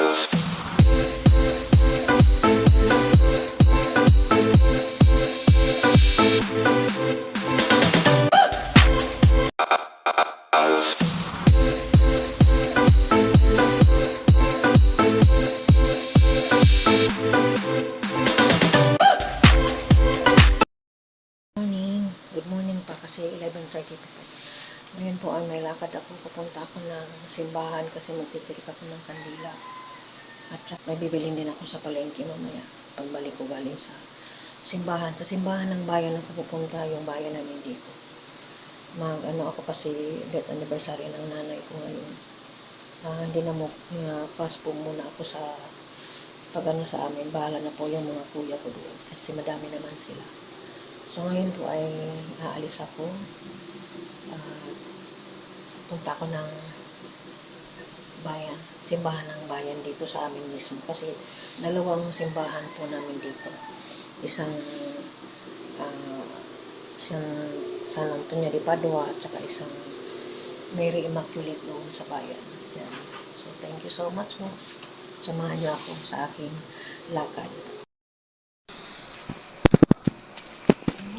Good morning pa kasi 11:30 pa. Ngayon po ay may lakad ako. Pupunta ako ng simbahan kasi magtitirik ako ng kandila. At may bibilin din ako sa palengke mamaya. Pagbalik ko galing sa simbahan. Sa simbahan ng bayan ako pupunta, yung bayan namin dito. Ako kasi death anniversary ng nanay ko ngayon. Hindi na mo pass po muna ako sa sa amin. Bahala na po yung mga kuya ko doon kasi madami naman sila. So ngayon po ay aalis ako. Punta ako ng bayan, simbahan ng bayan dito sa amin mismo. Kasi dalawang simbahan po namin dito. Isang San Antonio de Padua at saka isang Mary Immaculate doon sa bayan. Yan. So thank you so much mo. Samahan niyo ako sa aking lakad.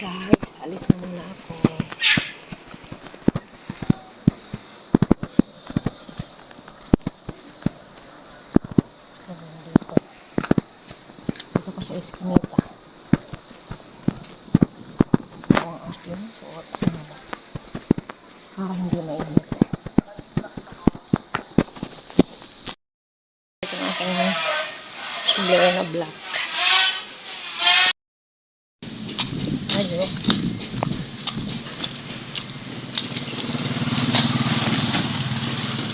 Guys, alis na muna ako. Dito ko sa eskinita. Ang aking suot. Hindi mainit. Ito ang aking sombrero na black. Ayun.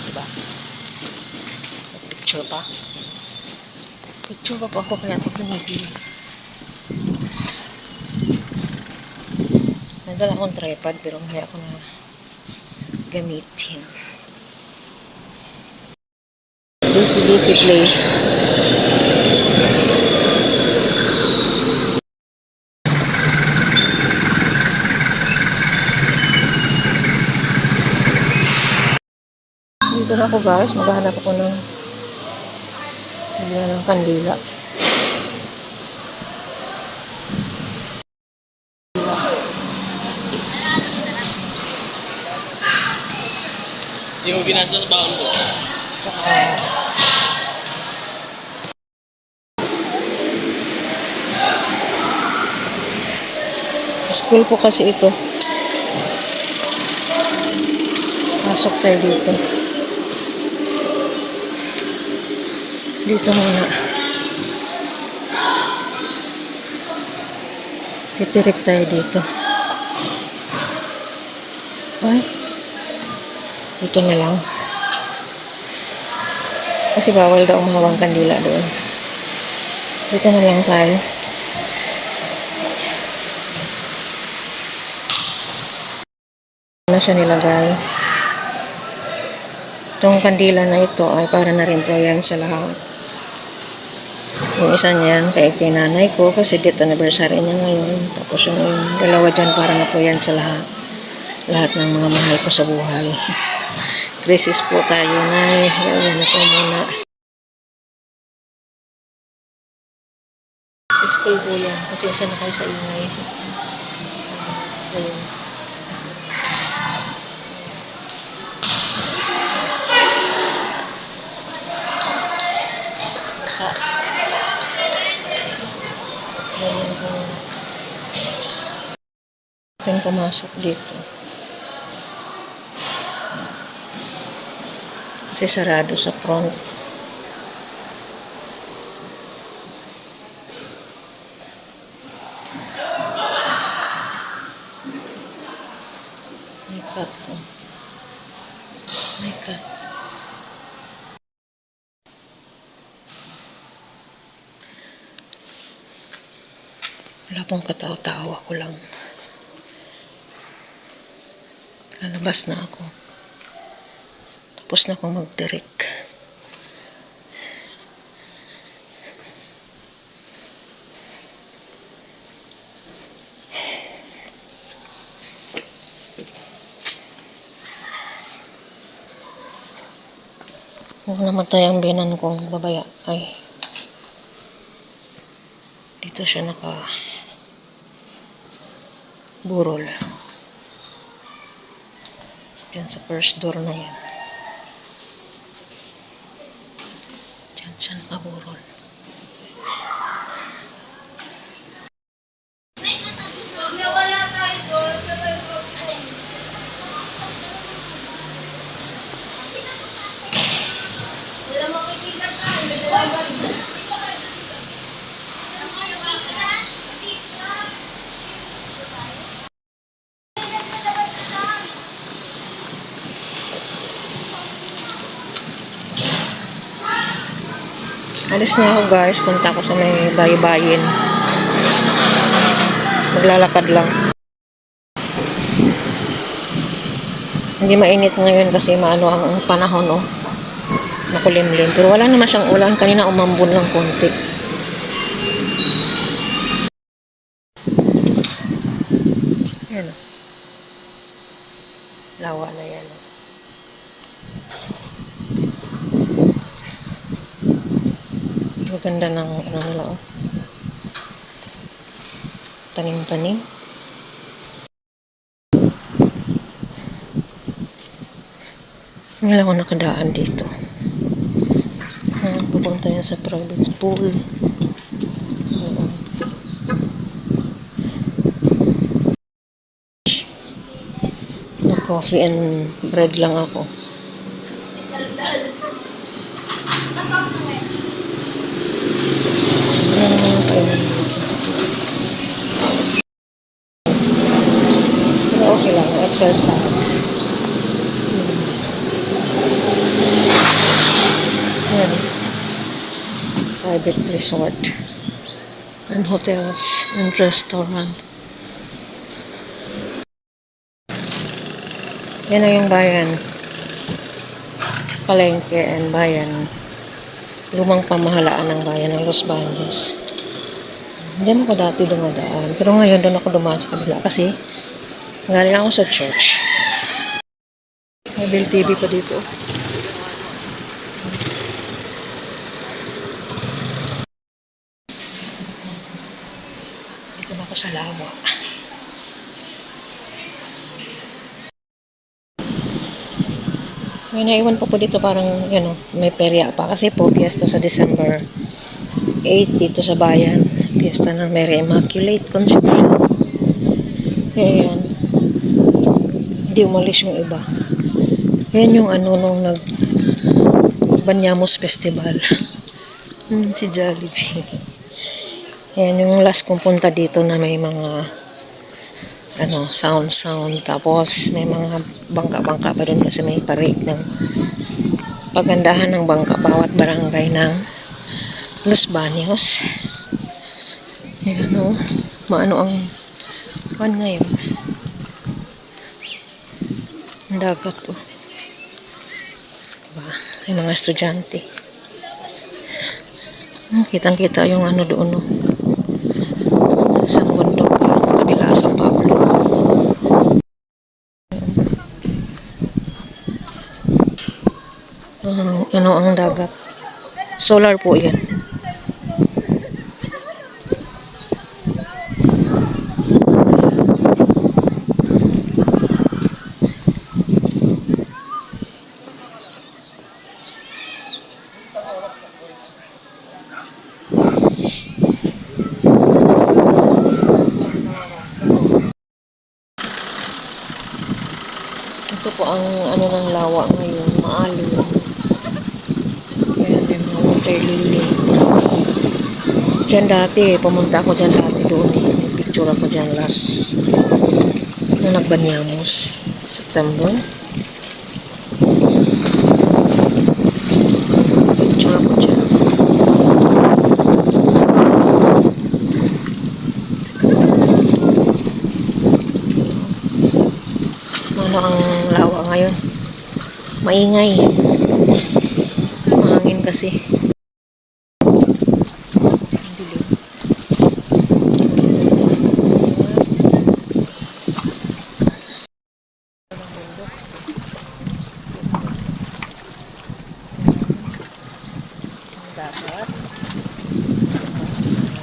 Diba? Picture pa. Picture pa ako kaya ako pinigil. Nandala akong tripod pero may ako na gamitin. Busy place. Dito na ako guys, maghahanap ako ng kandila. Yung binasa sa baon ko. School po kasi ito. Pasok tayo dito. Dito muna. Titirik tayo dito. Ay. Dito na lang. Kasi bawal daw umahawang kandila doon. Dito na lang tayo. Na siya nilagay. Itong kandila na ito ay para na rin po yan sa lahat. Yung isa niyan kay nanay ko kasi death anniversary niya ngayon. Tapos yung dalawa dyan para na po yan sa lahat. Lahat ng mga mahal ko sa buhay. Crisis po tayo, nay. Yan na po muna. School po yan. Kasi isa na kayo sa ingay. Ayun. Ayan pumasok dito. Kasi sarado sa front. My God. My God. Wala pong katawa-tawa, ako lang. Lalabas na ako. Tapos na akong magtirik. Nung namatay ang biyanan kong babaya, ay, dito siya burol. Diyan sa first door na yan. Diyan siya nakaburol. Alis na ako guys, punta ako sa may bayi-bayin. Maglalakad lang. Hindi mainit ngayon kasi maano ang panahon, oh. Makulimlim. Pero wala naman siyang ulan. Kanina umambon lang konti. Yan, oh. Lawa na yan, oh. Maganda ng ano nila, oh. Tanim-tanim. Ngayon ako nakadaan dito. Pupunta yan sa private pool. Coffee and bread lang ako. Pero okay lang, exercise. Yan. Private resort and hotels and restaurant. Yan na yung bayan. Palengke and bayan. Lumang pamahalaan ng bayan ng Los Baños. Diyan ako dati dumadaan. Pero ngayon doon ako dumaan sa kabila kasi galing ako sa church. May Bill TV pa dito. Dito na ako sa lawa. May naiwan pa po dito parang, may perya pa. Kasi po, piyesta sa December 8 dito sa bayan. Piyesta ng Mary Immaculate Conception. Kaya yan. Hindi umalis yung iba. Yan yung nung Banyamos Festival. Si Jollibee. Yan yung last kong punta dito na may mga sound. Tapos may mga bangka-bangka pa doon kasi may parade ng pagandahan ng bangka bawat barangay ng Los Baños. Ayan, oh. Maano ang kuwan ngayon. Ang dagat, oh. Diba? Yung mga estudyante. Kitang-kita yung doon, oh. Sa bundok, kabila San Pablo. Ang dagat. Solar po yan. Ito po ang ng lawa ngayon, maalon. Ayan, yung mga water lily. Diyan dati, pumunta ako dyan dati doon eh. May picture ako dyan last nung nagbanyamos. September. Picture ako dyan. Ano ang lawa ngayon? Maingay. Mahangin kasi. dagat.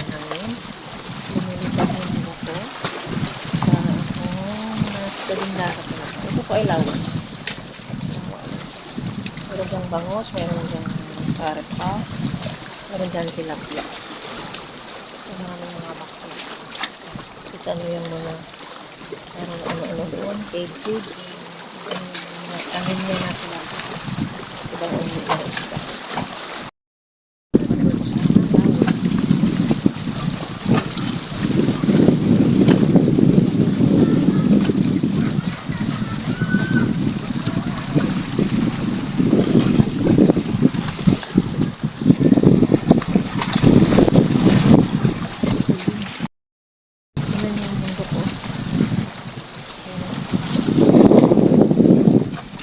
Hangin. Lumilipad yung buko. Para akong nasa dagat na ito. Ito po ay lawa. Meron diyang bangos, meron diyang carrot pa, meron diyang tilapia. Maraming mga bakal. Kita nyo yung mga parang ano-ano doon, cave. Mga tanim niya na tilapia. Ibang ulit ng isda. Tingnan niyo yung mundo ko.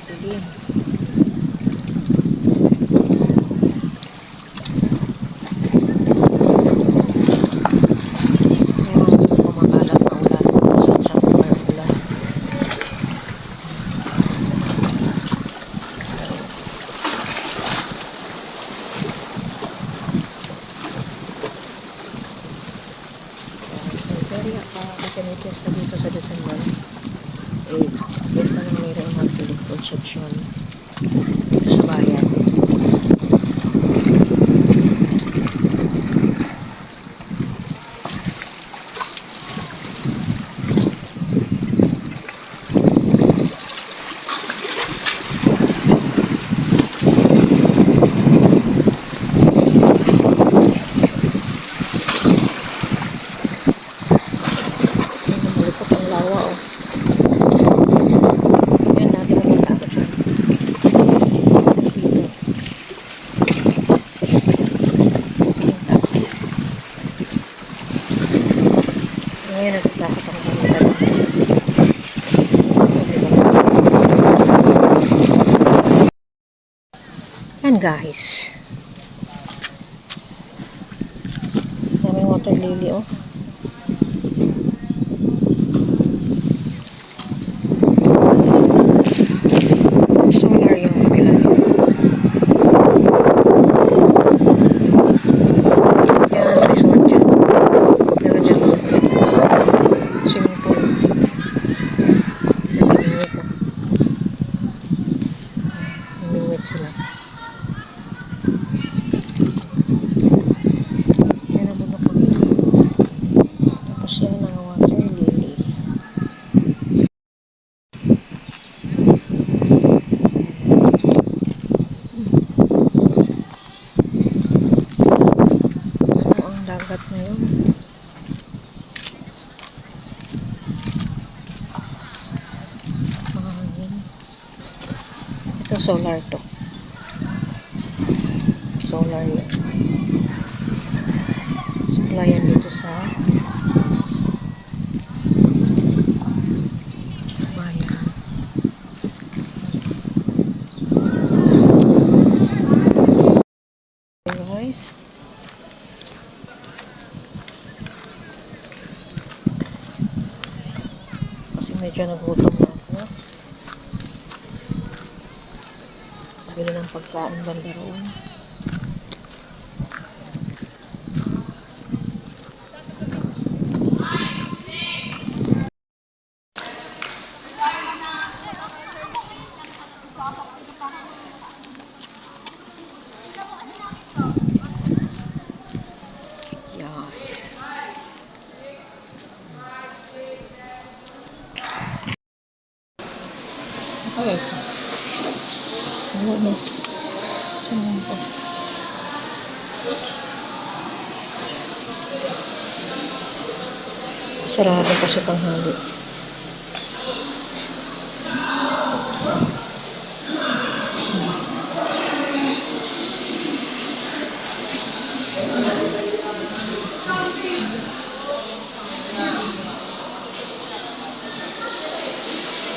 Dilim. Meron kumakalat na ulan. Saan siya ulan. Very kasi may piyesta dito sa December 8. Piyesta ng Mary Immaculate Conception dito sa bayan. Malipot ang lawa, oh. Yan natin magkakabot siya. Dito. Ngayon natatakot ang kamila. Yan guys. Daming water lily, oh. Solar yung kabila niya. Yan, resort dyan. Meron dyan swimming pool. Namimingwit, oh. Namimingwit sila. Yan ang bundok ng ilog. Tapos yan ang water lily. Ang dagat na yun. Mahangin. Ito solar to. Solar yan. Supply yan dito sa bayan. Guys. Kasi medyo nagutom na ako. Bili ng pagkain banda roon. Yan. Okay. Ano? Saan mo ito? Sarado pa sa tanghali.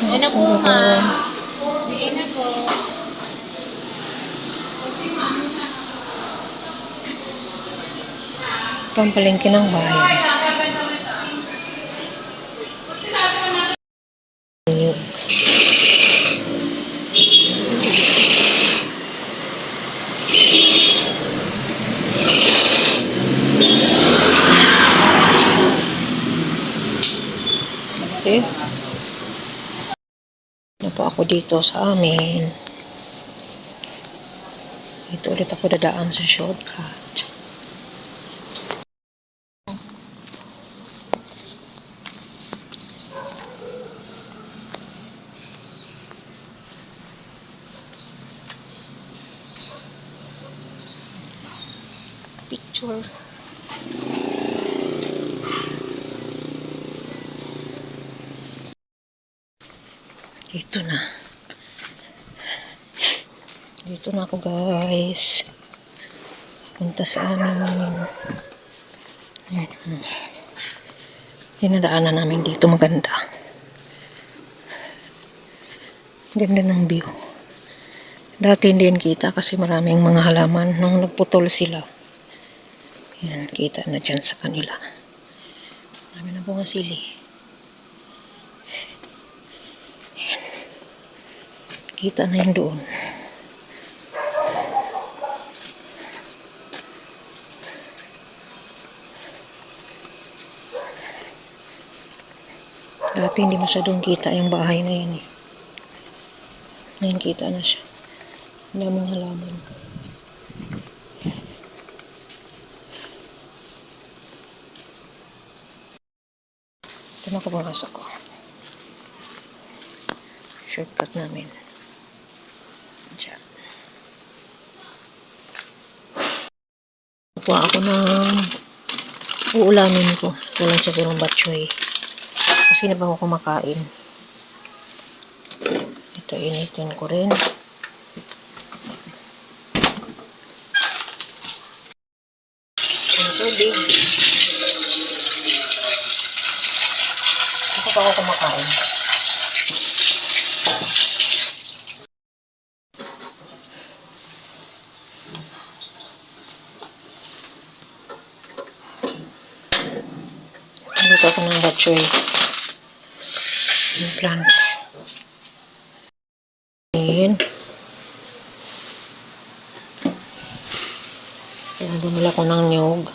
Ano po, ma'am? Bigay na po. Ito ang palengke ng bayan. dito sa amin. Dito ulit ako dadaan sa shortcut. Picture. Dito na. Dito na ako, guys. Punta sa amin. Ayan. Dinadaanan namin dito. Maganda. Ganda ng view. Dati hindi yan kita kasi maraming mga halaman. Nung nagputol sila. Yan, kita na dyan sa kanila. Dami na bunga sili. Yan. Kita na yun doon. Dati hindi masyadong kita yung bahay na yan eh. Ngayon kita na siya. Ang daming halaman. Ito na ako pumasok ko. Shortcut namin. Diyan. Kuha ako ng uulamin ko. Ito lang sigurong batchoy. Kasi na ba ako kumakain? Ito, initin ko rin. Ang tubig. Ito pa ako kumakain. Dito ako ng batchoy. Yung plants. Ayan. Kaya dumula ko ng niyog.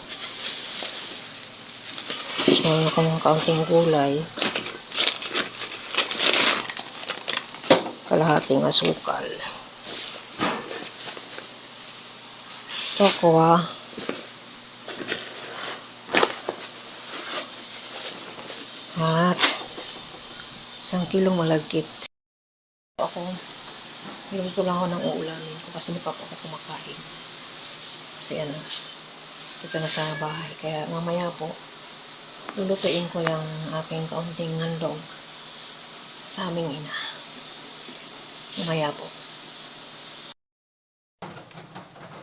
So, meron ako ng kaunting gulay. Kalahating asukal. Tokwa. At 1 kilong malagkit. Ako, niluto lang ako ng uulamin ko kasi hindi pa ako kumakain. Kasi ano, dito na sa bahay. Kaya mamaya po, lulutuin ko yung aking kaunting handog sa aming ina. Mamaya po.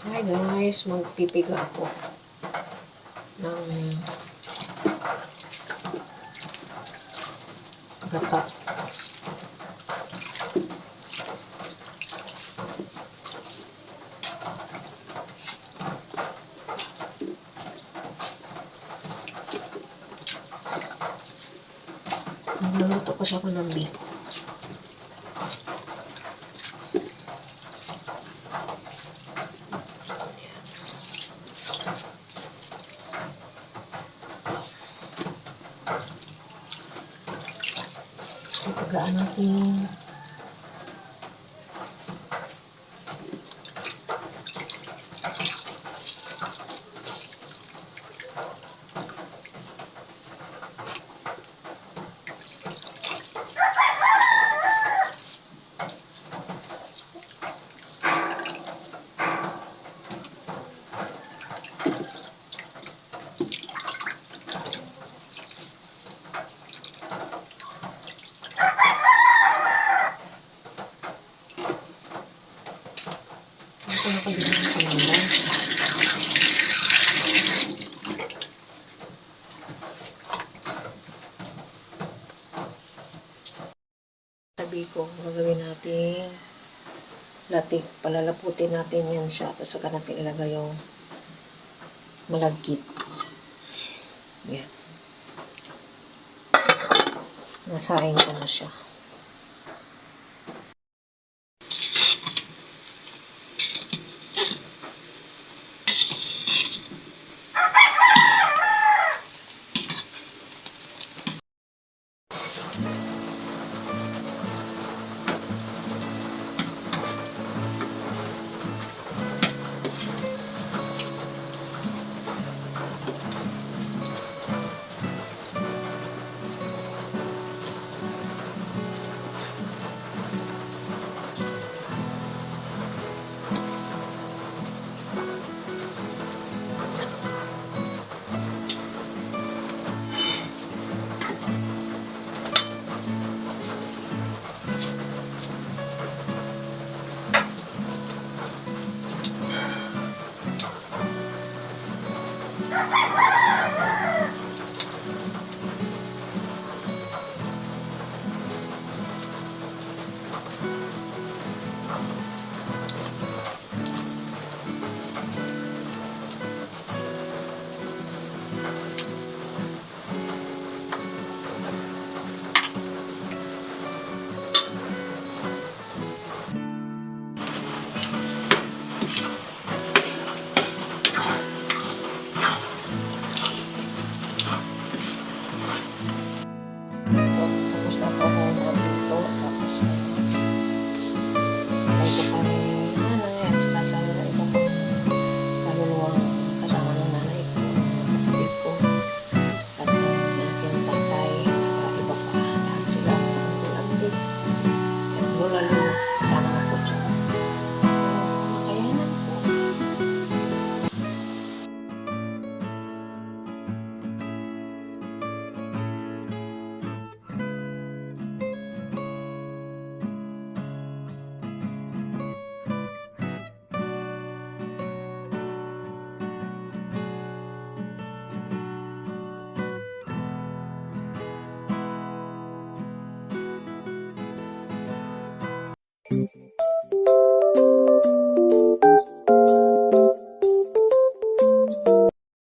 Hi guys, magpipiga ako ng gata. Naluto ko siya ko ng beef. Ipagaan natin. Ito na kabila ng kalanda. Sabi ko, gagawin natin latik. Palalaputin natin yan siya. Tapos saka natin ilagay yung malagkit. Yan. Nasaing ko na siya.